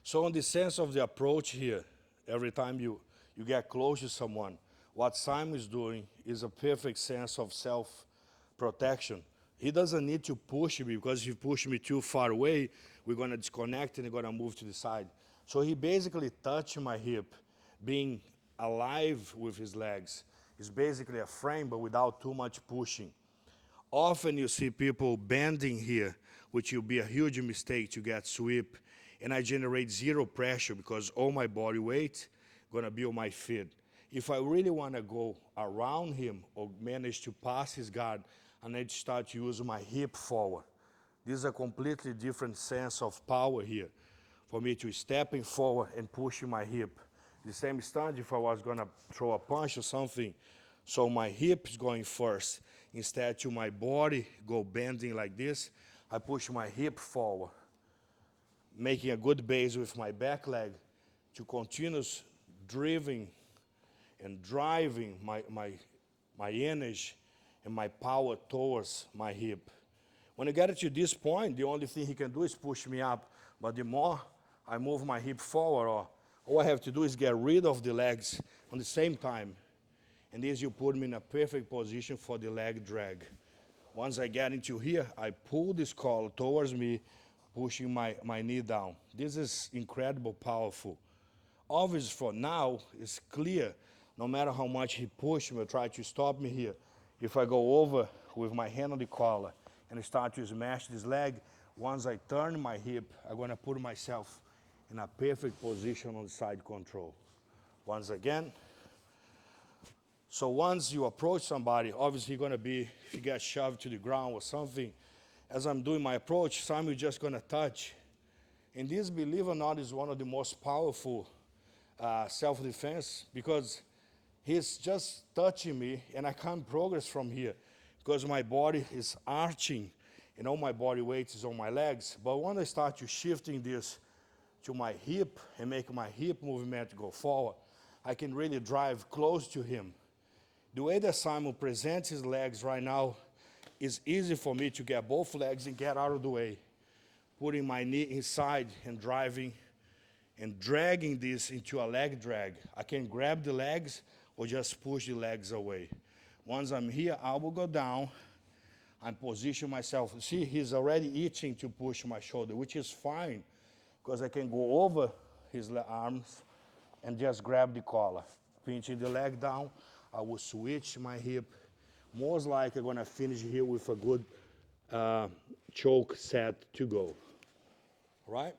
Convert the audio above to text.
So in the sense of the approach here, every time you get close to someone, what Simon is doing is a perfect sense of self-protection. He doesn't need to push me, because if you push me too far away, we're going to disconnect and we're going to move to the side. So he basically touched my hip, being alive with his legs. It's basically a frame, but without too much pushing. Often you see people bending here, which will be a huge mistake to get sweep, and I generate zero pressure because all my body weight gonna be on my feet. If I really wanna go around him or manage to pass his guard, I need to start to use my hip forward. This is a completely different sense of power here, for me to stepping forward and pushing my hip. The same stand if I was gonna throw a punch or something, so my hip is going first. Instead to my body go bending like this, I push my hip forward, making a good base with my back leg to continuous driving and driving my energy and my power towards my hip. When I get to this point, the only thing he can do is push me up. But the more I move my hip forward, or all I have to do is get rid of the legs on the same time. And this you put me in a perfect position for the leg drag. Once I get into here, I pull this collar towards me, pushing my knee down. This is incredible powerful. Obviously for now, it's clear, no matter how much he pushed me or try to stop me here, if I go over with my hand on the collar and start to smash this leg, once I turn my hip, I'm gonna put myself in a perfect position on the side control. Once again. So once you approach somebody, obviously you're gonna be, if you get shoved to the ground or something, as I'm doing my approach, Simon's just gonna touch. And this, believe it or not, is one of the most powerful self-defense, because he's just touching me and I can't progress from here because my body is arching and all my body weight is on my legs. But when I start to shifting this to my hip and make my hip movement go forward, I can really drive close to him. The way that Simon presents his legs right now is easy for me to get both legs and get out of the way, putting my knee inside and driving and dragging this into a leg drag. I can grab the legs or just push the legs away. Once I'm here, I will go down and position myself. See, he's already itching to push my shoulder, which is fine, because I can go over his arms and just grab the collar. Pinching the leg down, I will switch my hip. Most likely I'm gonna finish here with a good choke set to go, all right?